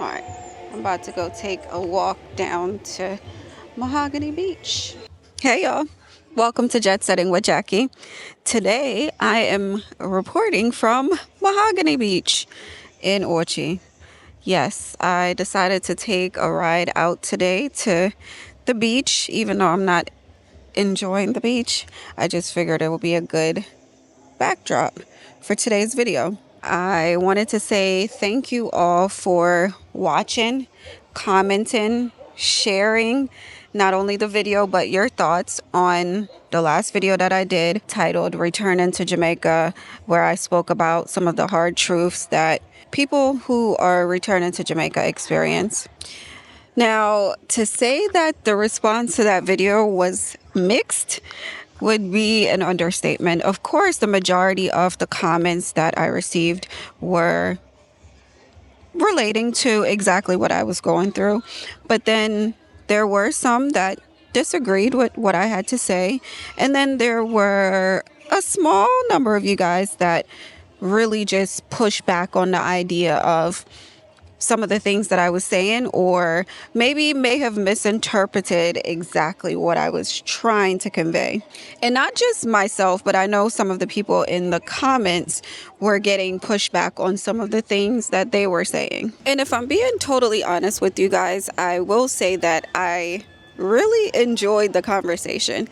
Alright, I'm about to go take a walk down to Mahogany Beach. Hey y'all, welcome to Jet Setting with Jackie. Today I am reporting from Mahogany Beach in Orchie. Yes, I decided to take a ride out today to the beach, even though I'm not enjoying the beach. I just figured it would be a good backdrop for today's video. I wanted to say thank you all for watching, commenting, sharing not only the video but your thoughts on the last video that I did titled Returning to Jamaica, where I spoke about some of the hard truths that people who are returning to Jamaica experience. Now, to say that the response to that video was mixed would be an understatement. Of course, the majority of the comments that I received were relating to exactly what I was going through. But then there were some that disagreed with what I had to say. And then there were a small number of you guys that really just pushed back on the idea of some of the things that I was saying, or maybe may have misinterpreted exactly what I was trying to convey. And not just myself, but I know some of the people in the comments were getting pushback on some of the things that they were saying. And if I'm being totally honest with you guys, I will say that I really enjoyed the conversation.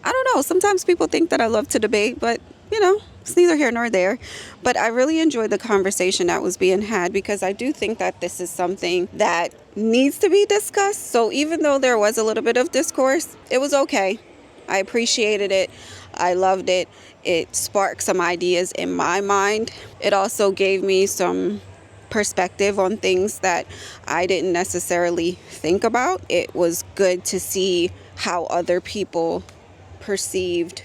I don't know, sometimes people think that I love to debate, but you know, it's neither here nor there. But I really enjoyed the conversation that was being had, because I do think that this is something that needs to be discussed. So even though there was a little bit of discourse, it was okay. I appreciated it. I loved it. It sparked some ideas in my mind. It also gave me some perspective on things that I didn't necessarily think about. It was good to see how other people perceived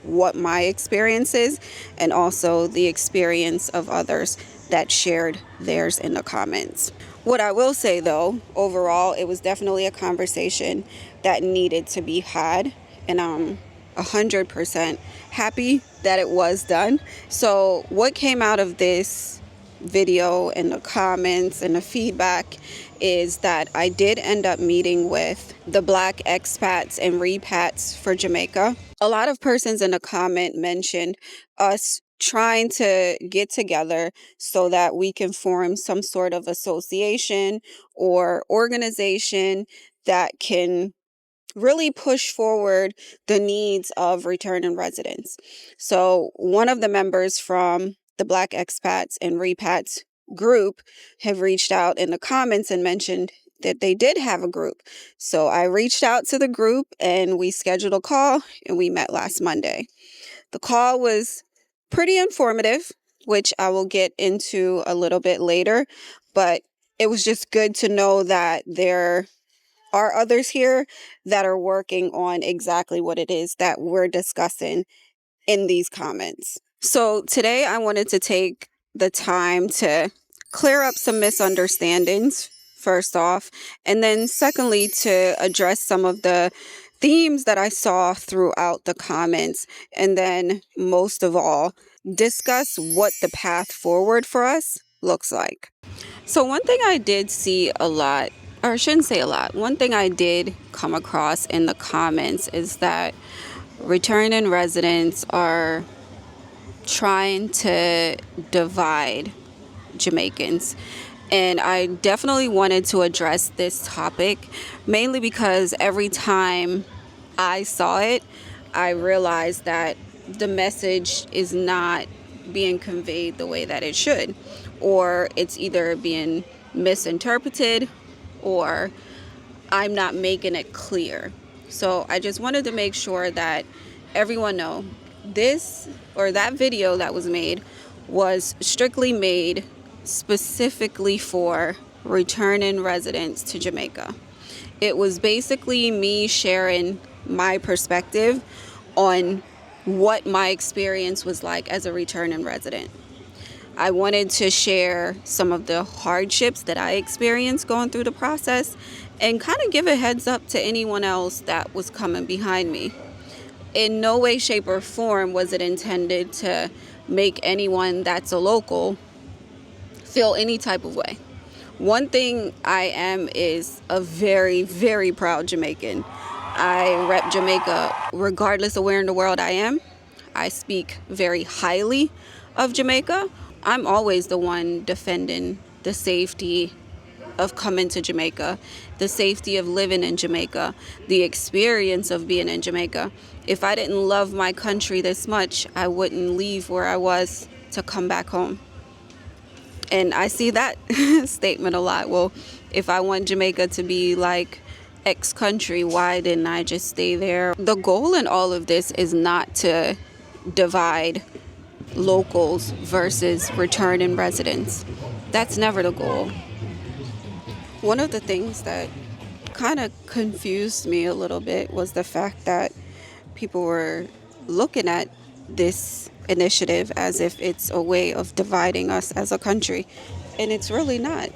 what my experience is, and also the experience of others that shared theirs in the comments. What I will say though, overall, it was definitely a conversation that needed to be had, and I'm 100% happy that it was done. So what came out of this video and the comments and the feedback is that I did end up meeting with the Black Expats and Repats for Jamaica. A lot of persons in the comment mentioned us trying to get together so that we can form some sort of association or organization that can really push forward the needs of returning residents. So one of the members from the Black Expats and Repats group have reached out in the comments and mentioned that they did have a group. So I reached out to the group and we scheduled a call, and we met last Monday. The call was pretty informative, which I will get into a little bit later, but it was just good to know that there are others here that are working on exactly what it is that we're discussing in these comments. So today I wanted to take the time to clear up some misunderstandings, first off, and then secondly, to address some of the themes that I saw throughout the comments, and then most of all, discuss what the path forward for us looks like. So one thing I did see a lot, or I shouldn't say a lot, one thing I did come across in the comments is that returning residents are trying to divide Jamaicans. And I definitely wanted to address this topic, mainly because every time I saw it, I realized that the message is not being conveyed the way that it should, or it's either being misinterpreted, or I'm not making it clear. So I just wanted to make sure that everyone know this, or that video that was made, was strictly made specifically for returning residents to Jamaica. It was basically me sharing my perspective on what my experience was like as a returning resident. I wanted to share some of the hardships that I experienced going through the process, and kind of give a heads up to anyone else that was coming behind me. In no way, shape, or form was it intended to make anyone that's a local feel any type of way. One thing I am is a very, very proud Jamaican. I rep Jamaica regardless of where in the world I am. I speak very highly of Jamaica. I'm always the one defending the safety of coming to Jamaica, the safety of living in Jamaica, the experience of being in Jamaica. If I didn't love my country this much, I wouldn't leave where I was to come back home. And I see that statement a lot. Well, if I want Jamaica to be like X country, why didn't I just stay there? The goal in all of this is not to divide locals versus returning residents. That's never the goal. One of the things that kind of confused me a little bit was the fact that people were looking at this initiative as if it's a way of dividing us as a country, and it's really not.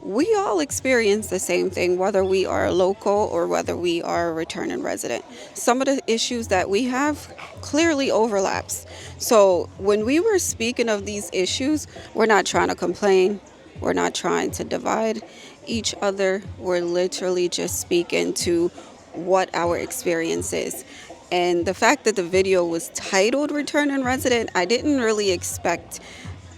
We all experience the same thing, whether we are a local or whether we are a returning resident. Some of the issues that we have clearly overlaps. So when we were speaking of these issues, we're not trying to complain. We're not trying to divide each other. We're literally just speaking to what our experience is. And the fact that the video was titled Returning Resident, I didn't really expect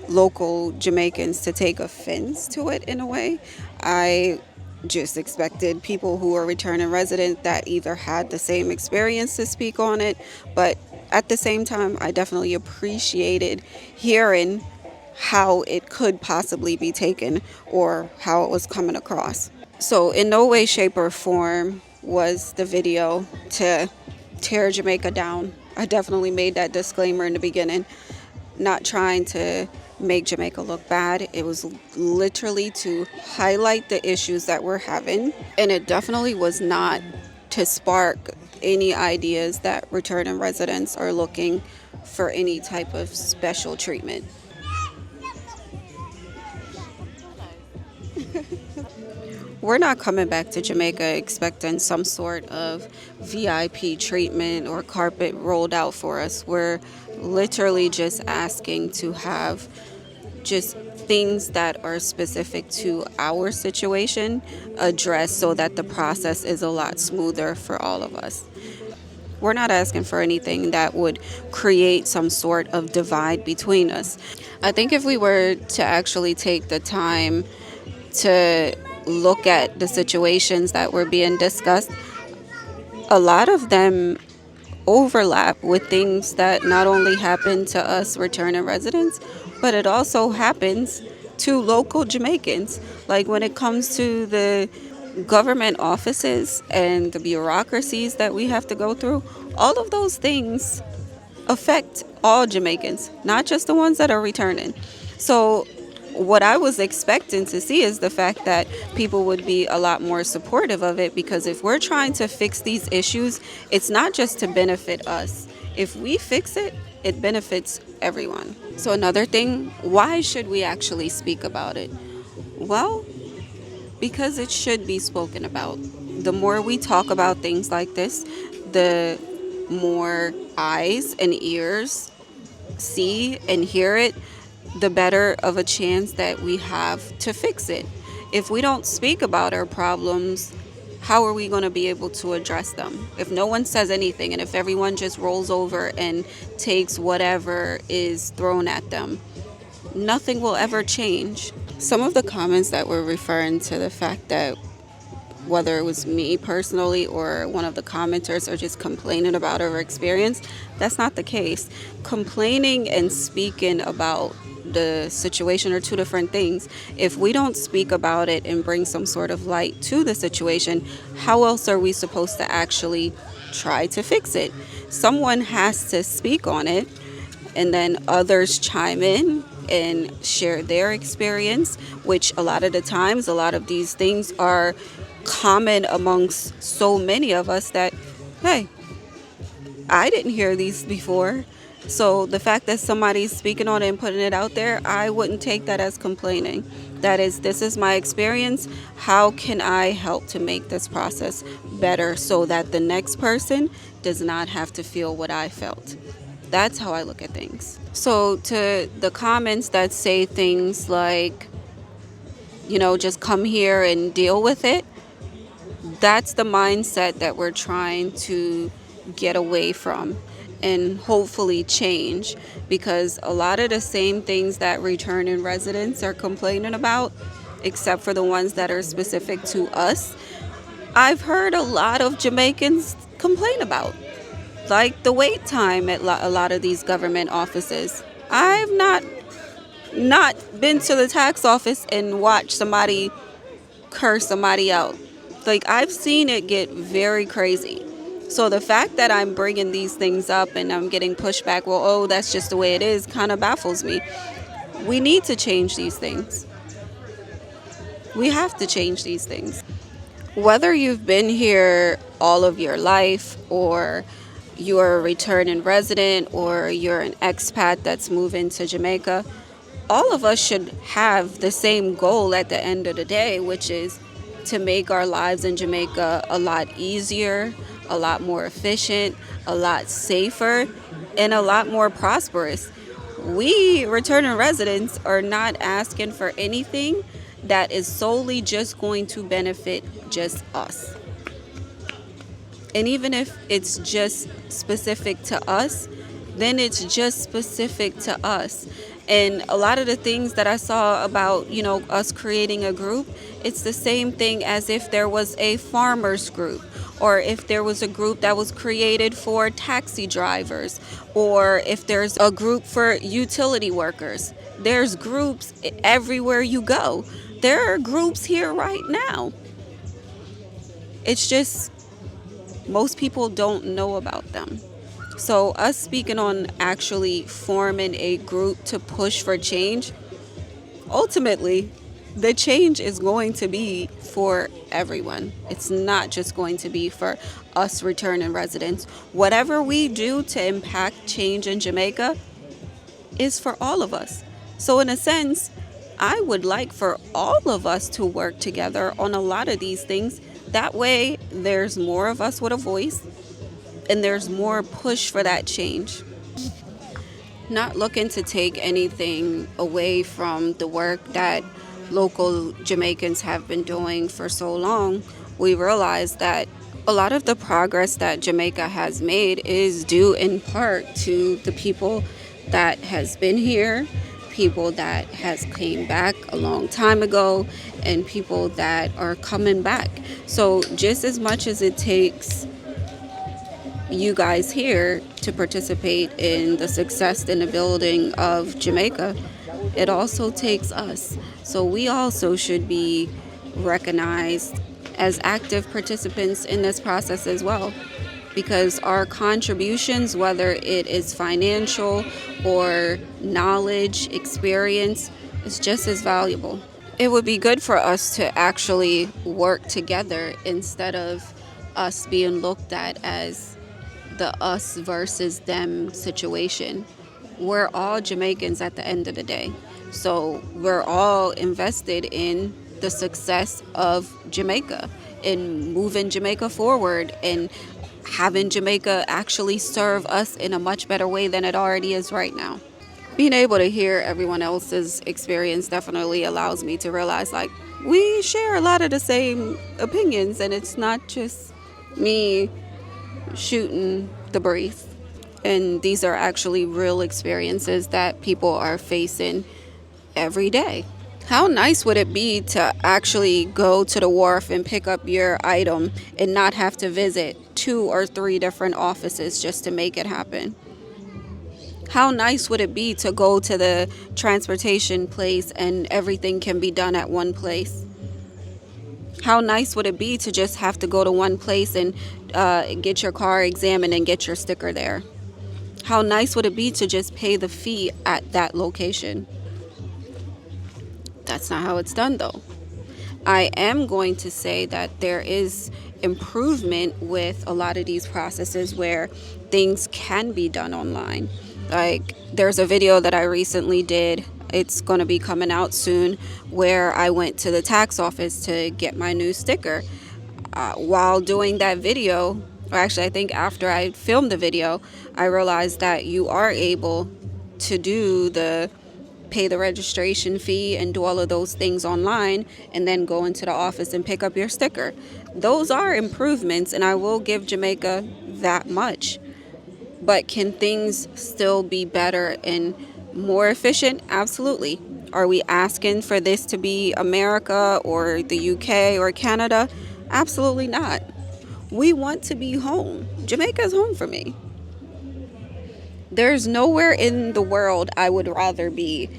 local Jamaicans to take offense to it in a way. I just expected people who are returning residents that either had the same experience to speak on it, but at the same time, I definitely appreciated hearing how it could possibly be taken or how it was coming across. So in no way, shape, or form was the video to tear Jamaica down. I definitely made that disclaimer in the beginning. Not trying to make Jamaica look bad. It was literally to highlight the issues that we're having. And it definitely was not to spark any ideas that returning residents are looking for any type of special treatment. We're not coming back to Jamaica expecting some sort of VIP treatment or carpet rolled out for us. We're literally just asking to have just things that are specific to our situation addressed so that the process is a lot smoother for all of us. We're not asking for anything that would create some sort of divide between us. I think if we were to actually take the time to look at the situations that were being discussed, a lot of them overlap with things that not only happen to us returning residents, but it also happens to local Jamaicans. Like when it comes to the government offices and the bureaucracies that we have to go through, all of those things affect all Jamaicans, not just the ones that are returning. So what I was expecting to see is the fact that people would be a lot more supportive of it, because if we're trying to fix these issues, it's not just to benefit us. If we fix it, it benefits everyone. So another thing, why should we actually speak about it? Well, because it should be spoken about. The more we talk about things like this, the more eyes and ears see and hear it, the better of a chance that we have to fix it. If we don't speak about our problems, how are we going to be able to address them? If no one says anything and if everyone just rolls over and takes whatever is thrown at them, nothing will ever change. Some of the comments that were referring to the fact that whether it was me personally or one of the commenters are just complaining about our experience, that's not the case. Complaining and speaking about the situation are two different things. If we don't speak about it and bring some sort of light to the situation, how else are we supposed to actually try to fix it? Someone has to speak on it, and then others chime in and share their experience, which a lot of the times, a lot of these things are common amongst so many of us that, hey, I didn't hear these before. So the fact that somebody's speaking on it and putting it out there, I wouldn't take that as complaining. That is, this is my experience. How can I help to make this process better so that the next person does not have to feel what I felt? That's how I look at things. So to the comments that say things like, just come here and deal with it. That's the mindset that we're trying to get away from and hopefully change, because a lot of the same things that returning residents are complaining about, except for the ones that are specific to us, I've heard a lot of Jamaicans complain about, like the wait time at a lot of these government offices. I've not been to the tax office and watched somebody curse somebody out. Like, I've seen it get very crazy. So the fact that I'm bringing these things up and I'm getting pushback, well, oh, that's just the way it is, kind of baffles me. We need to change these things. We have to change these things. Whether you've been here all of your life, or you're a returning resident, or you're an expat that's moving to Jamaica, all of us should have the same goal at the end of the day, which is to make our lives in Jamaica a lot easier, a lot more efficient, a lot safer, and a lot more prosperous. We returning residents are not asking for anything that is solely just going to benefit just us. And even if it's just specific to us, then it's just specific to us. And a lot of the things that I saw about, us creating a group, it's the same thing as if there was a farmers group, or if there was a group that was created for taxi drivers, or if there's a group for utility workers. There's groups everywhere you go. There are groups here right now. It's just most people don't know about them. So us speaking on actually forming a group to push for change, ultimately, the change is going to be for everyone. It's not just going to be for us returning residents. Whatever we do to impact change in Jamaica is for all of us. So in a sense, I would like for all of us to work together on a lot of these things. That way, there's more of us with a voice, and there's more push for that change. Not looking to take anything away from the work that local Jamaicans have been doing for so long, we realize that a lot of the progress that Jamaica has made is due in part to the people that has been here, people that has came back a long time ago, and people that are coming back. So just as much as it takes you guys here to participate in the success and the building of Jamaica, it also takes us. So we also should be recognized as active participants in this process as well, because our contributions, whether it is financial or knowledge, experience, is just as valuable. It would be good for us to actually work together instead of us being looked at as the us versus them situation. We're all Jamaicans at the end of the day. So we're all invested in the success of Jamaica, in moving Jamaica forward, and having Jamaica actually serve us in a much better way than it already is right now. Being able to hear everyone else's experience definitely allows me to realize, like, we share a lot of the same opinions, and it's not just me shooting the breeze. And these are actually real experiences that people are facing every day. How nice would it be to actually go to the wharf and pick up your item and not have to visit 2 or 3 different offices just to make it happen? How nice would it be to go to the transportation place and everything can be done at one place? How nice would it be to just have to go to one place and get your car examined and get your sticker there? How nice would it be to just pay the fee at that location? That's not how it's done, though. I am going to say that there is improvement with a lot of these processes where things can be done online. Like, there's a video that I recently did. It's going to be coming out soon, where I went to the tax office to get my new sticker. While doing that video, or actually I think after I filmed the video, I realized that you are able to do the pay the registration fee and do all of those things online, and then go into the office and pick up your sticker. Those are improvements, and I will give Jamaica that much. But can things still be better and more efficient? Absolutely. Are we asking for this to be America or the UK or Canada? Absolutely not. We want to be home. Jamaica is home for me. There's nowhere in the world I would rather be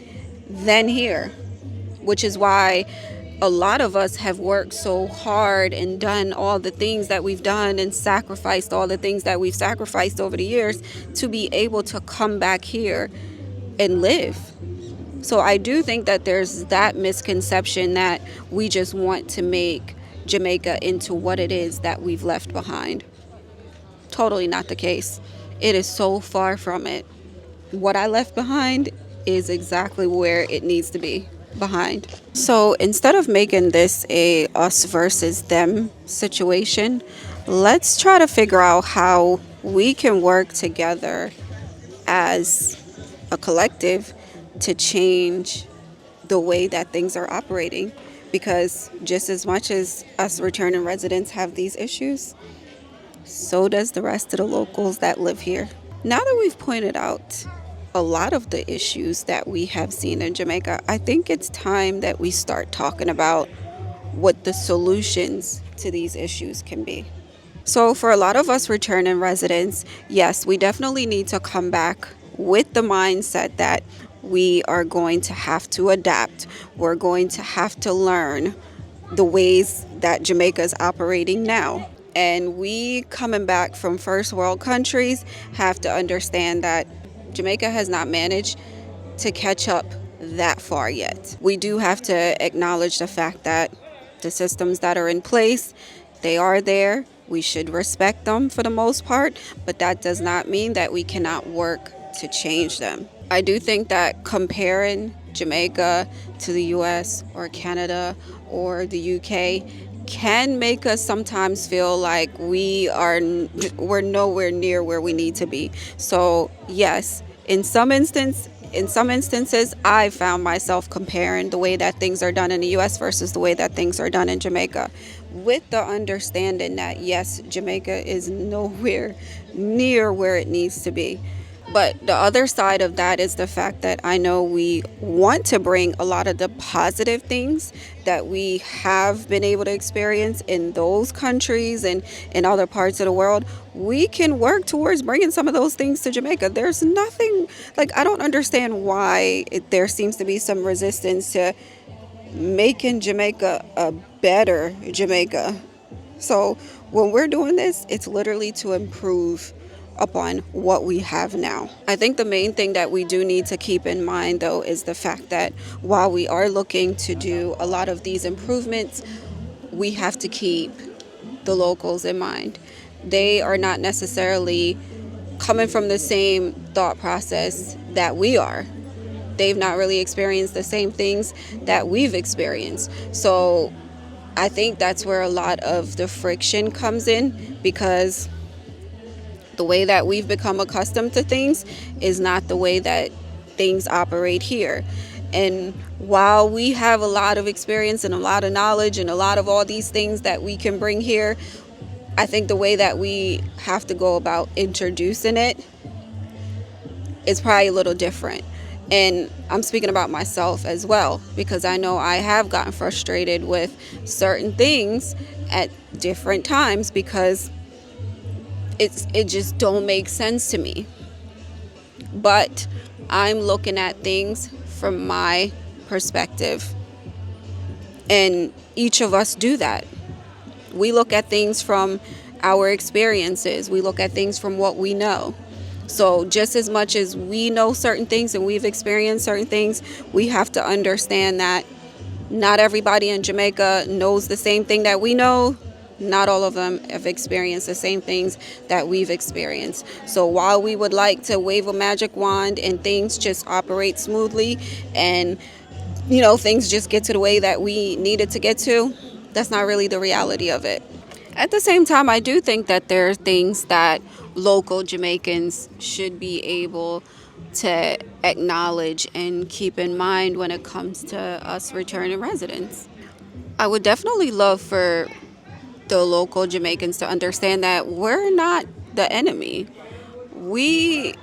than here, which is why a lot of us have worked so hard and done all the things that we've done and sacrificed all the things that we've sacrificed over the years to be able to come back here and live. So I do think that there's that misconception that we just want to make Jamaica into what it is that we've left behind. Totally not the case. It is so far from it. What I left behind is exactly where it needs to be, behind. So instead of making this a us versus them situation, let's try to figure out how we can work together as a collective to change the way that things are operating. Because just as much as us returning residents have these issues, so does the rest of the locals that live here. Now that we've pointed out a lot of the issues that we have seen in Jamaica, I think it's time that we start talking about what the solutions to these issues can be. So for a lot of us returning residents, yes, we definitely need to come back with the mindset that we are going to have to adapt. We're going to have to learn the ways that Jamaica is operating now. And we coming back from first world countries have to understand that Jamaica has not managed to catch up that far yet. We do have to acknowledge the fact that the systems that are in place, they are there. We should respect them for the most part, but that does not mean that we cannot work to change them. I do think that comparing Jamaica to the US or Canada or the UK can make us sometimes feel like we're nowhere near where we need to be. So yes, in some instances, I found myself comparing the way that things are done in the US versus the way that things are done in Jamaica, with the understanding that yes, Jamaica is nowhere near where it needs to be. But the other side of that is the fact that I know we want to bring a lot of the positive things that we have been able to experience in those countries and in other parts of the world. We can work towards bringing some of those things to Jamaica. There's nothing, I don't understand why there seems to be some resistance to making Jamaica a better Jamaica. So when we're doing this, it's literally to improve upon what we have now. I think the main thing that we do need to keep in mind, though, is the fact that while we are looking to do a lot of these improvements, we have to keep the locals in mind. They are not necessarily coming from the same thought process that we are. They've not really experienced the same things that we've experienced. So I think that's where a lot of the friction comes in, because the way that we've become accustomed to things is not the way that things operate here. And while we have a lot of experience and a lot of knowledge and a lot of all these things that we can bring here, I think the way that we have to go about introducing it is probably a little different. And I'm speaking about myself as well, because I know I have gotten frustrated with certain things at different times because it just don't make sense to me. But I'm looking at things from my perspective. And each of us do that. We look at things from our experiences. We look at things from what we know. So just as much as we know certain things and we've experienced certain things, we have to understand that not everybody in Jamaica knows the same thing that we know. Not all of them have experienced the same things that we've experienced. So while we would like to wave a magic wand and things just operate smoothly and, things just get to the way that we need it to get to, that's not really the reality of it. At the same time, I do think that there are things that local Jamaicans should be able to acknowledge and keep in mind when it comes to us returning residents. I would definitely love for the local Jamaicans to understand that we're not the enemy. We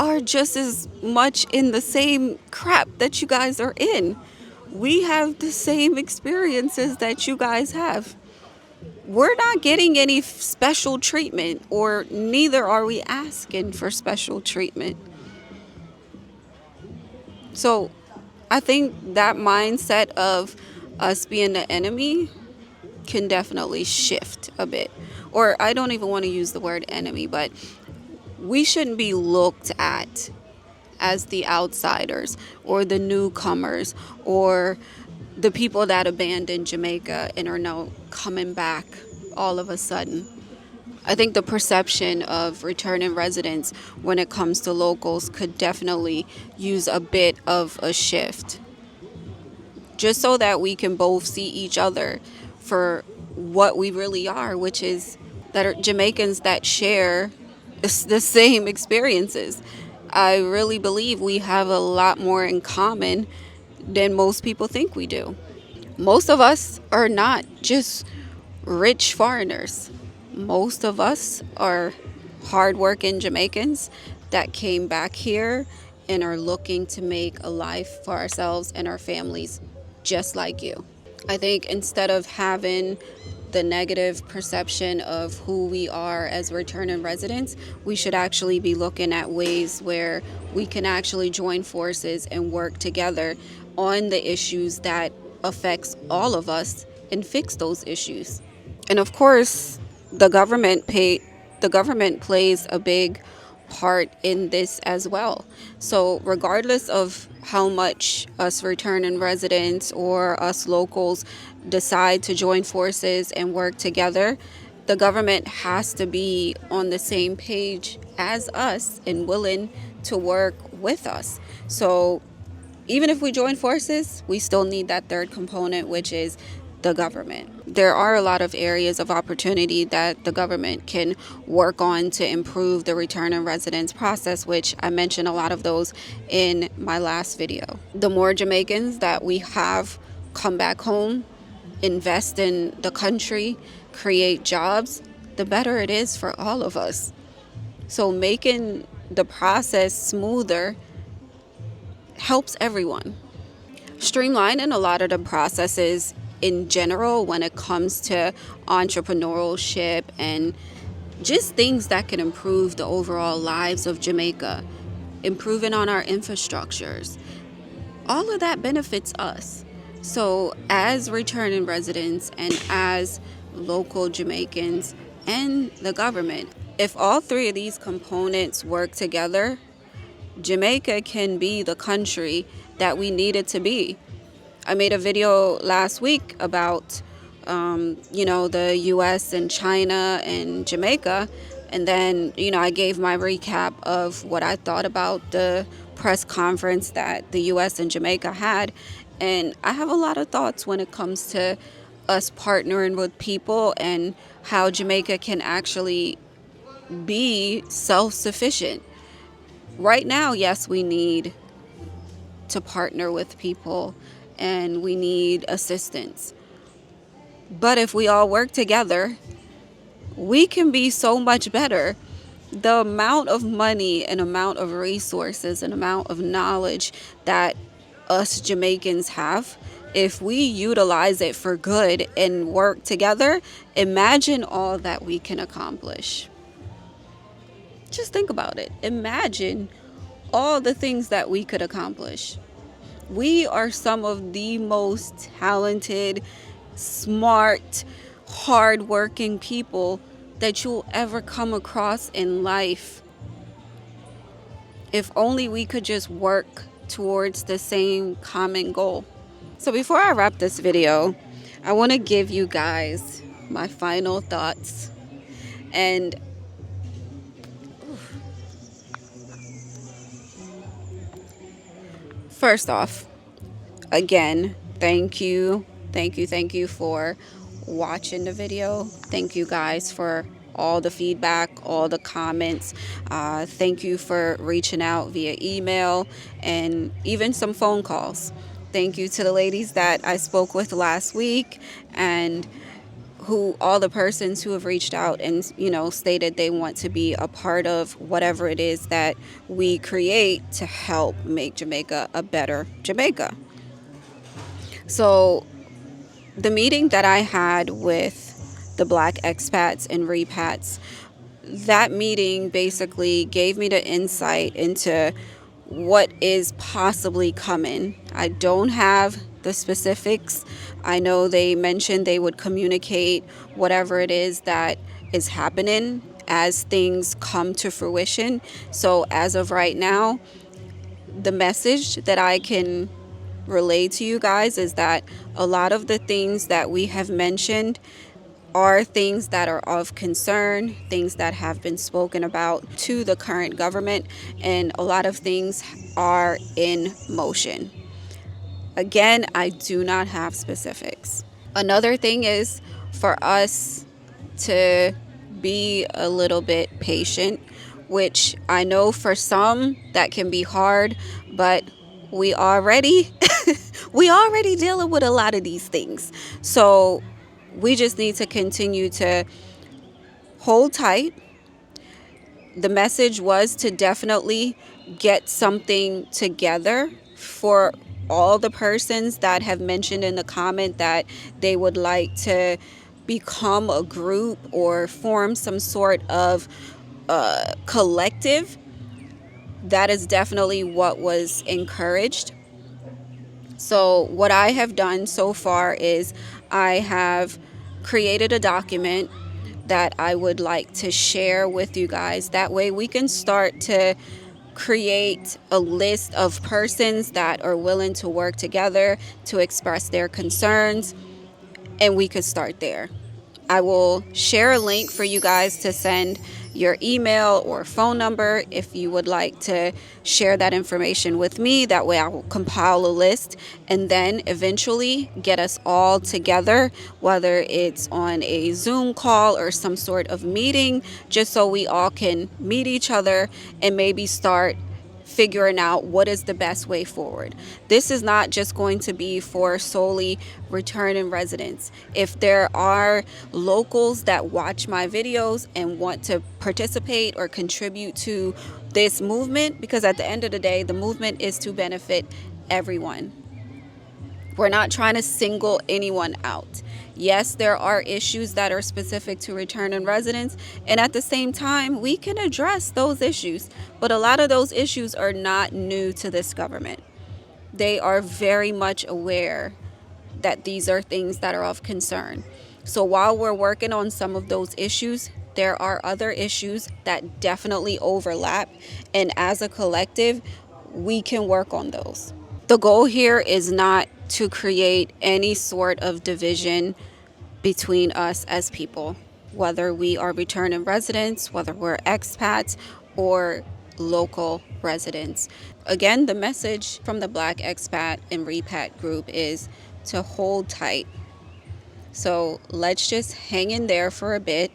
are just as much in the same crap that you guys are in. We have the same experiences that you guys have. We're not getting any special treatment, or neither are we asking for special treatment. So I think that mindset of us being the enemy can definitely shift a bit. Or I don't even want to use the word enemy, but we shouldn't be looked at as the outsiders or the newcomers or the people that abandoned Jamaica and are now coming back all of a sudden. I think the perception of returning residents when it comes to locals could definitely use a bit of a shift, just so that we can both see each other for what we really are, which is that are Jamaicans that share the same experiences. I really believe we have a lot more in common than most people think we do. Most of us are not just rich foreigners. Most of us are hardworking Jamaicans that came back here and are looking to make a life for ourselves and our families just like you. I think instead of having the negative perception of who we are as returning residents, we should actually be looking at ways where we can actually join forces and work together on the issues that affects all of us and fix those issues. And of course, the government plays a big part in this as well. So regardless of how much us returning residents or us locals decide to join forces and work together, the government has to be on the same page as us and willing to work with us. So even if we join forces, we still need that third component, which is the government. There are a lot of areas of opportunity that the government can work on to improve the return of residence process, which I mentioned a lot of those in my last video. The more Jamaicans that we have come back home, invest in the country, create jobs, the better it is for all of us. So making the process smoother helps everyone. Streamlining a lot of the processes in general when it comes to entrepreneurship and just things that can improve the overall lives of Jamaica, improving on our infrastructures, all of that benefits us. So as returning residents and as local Jamaicans and the government, if all three of these components work together, Jamaica can be the country that we need it to be. I made a video last week about, the U.S. and China and Jamaica. And then, I gave my recap of what I thought about the press conference that the U.S. and Jamaica had. And I have a lot of thoughts when it comes to us partnering with people and how Jamaica can actually be self-sufficient. Right now, yes, we need to partner with people and we need assistance. But if we all work together, we can be so much better. The amount of money and amount of resources and amount of knowledge that us Jamaicans have, if we utilize it for good and work together, imagine all that we can accomplish. Just think about it. Imagine all the things that we could accomplish. We are some of the most talented, smart, hardworking people that you'll ever come across in life. If only we could just work towards the same common goal. So before I wrap this video, I want to give you guys my final thoughts. And first off, again, thank you for watching the video. Thank you guys for all the feedback, all the comments. Thank you for reaching out via email and even some phone calls. Thank you to the ladies that I spoke with last week, and who all the persons who have reached out and stated they want to be a part of whatever it is that we create to help make Jamaica a better Jamaica. So the meeting that I had with the Black Expats and Repats, that meeting basically gave me the insight into what is possibly coming. I don't have the specifics. I know they mentioned they would communicate whatever it is that is happening as things come to fruition. So as of right now, the message that I can relay to you guys is that a lot of the things that we have mentioned are things that are of concern, things that have been spoken about to the current government, and a lot of things are in motion. Again, I do not have specifics. Another thing is for us to be a little bit patient, which I know for some that can be hard, but we already we already dealing with a lot of these things. So we just need to continue to hold tight. The message was to definitely get something together for all the persons that have mentioned in the comment that they would like to become a group or form some sort of collective. That is definitely what was encouraged. So what I have done so far is I have created a document that I would like to share with you guys. That way we can start to create a list of persons that are willing to work together to express their concerns, and we could start there. I will share a link for you guys to send your email or phone number if you would like to share that information with me. That way I will compile a list and then eventually get us all together, whether it's on a Zoom call or some sort of meeting, just so we all can meet each other and maybe start figuring out what is the best way forward. This is not just going to be for solely returning residents. If there are locals that watch my videos and want to participate or contribute to this movement, because at the end of the day, the movement is to benefit everyone. We're not trying to single anyone out. Yes, there are issues that are specific to returning residents, and at the same time, we can address those issues. But a lot of those issues are not new to this government. They are very much aware that these are things that are of concern. So while we're working on some of those issues, there are other issues that definitely overlap, and as a collective, we can work on those. The goal here is not to create any sort of division between us as people, whether we are returning residents, whether we're expats or local residents. Again, the message from the Black Expat and Repat group is to hold tight. So let's just hang in there for a bit.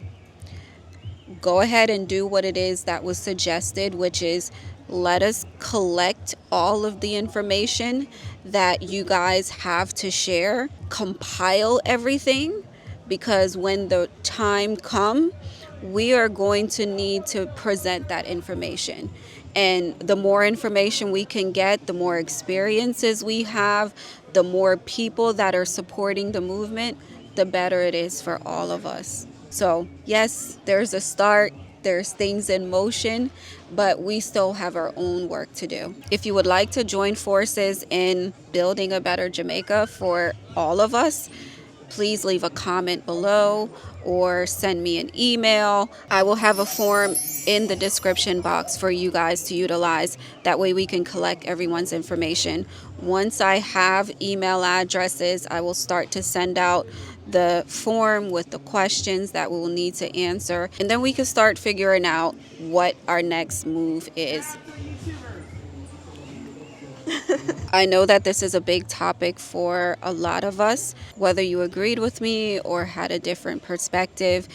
Go ahead and do what it is that was suggested, which is let us collect all of the information that you guys have to share, compile everything, because when the time comes, we are going to need to present that information. And the more information we can get, the more experiences we have, the more people that are supporting the movement, the better it is for all of us. So yes, there's a start, there's things in motion, but we still have our own work to do. If you would like to join forces in building a better Jamaica for all of us, please leave a comment below or send me an email. I will have a form in the description box for you guys to utilize. That way we can collect everyone's information. Once I have email addresses, I will start to send out the form with the questions that we will need to answer, and then we can start figuring out what our next move is. I know that this is a big topic for a lot of us. Whether you agreed with me or had a different perspective,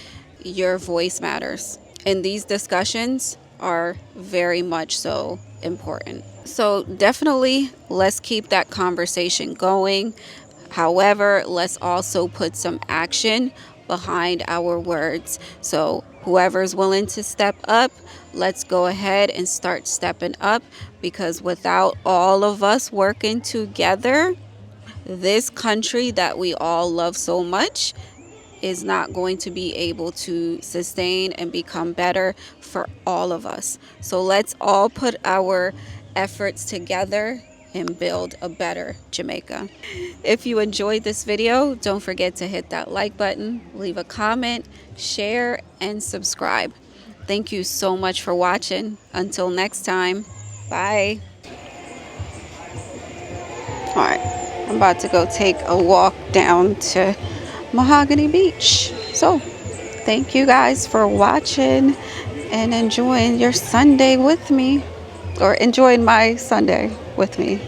your voice matters. And these discussions are very much so important. So definitely let's keep that conversation going. However, let's also put some action behind our words. So whoever's willing to step up, let's go ahead and start stepping up, because without all of us working together, this country that we all love so much is not going to be able to sustain and become better for all of us. So let's all put our efforts together and build a better Jamaica. If you enjoyed this video, don't forget to hit that like button, leave a comment, share, and subscribe. Thank you so much for watching. Until next time, bye. All right, I'm about to go take a walk down to Mahogany Beach. So, thank you guys for watching and enjoying your Sunday with me, or enjoying my Sunday with me.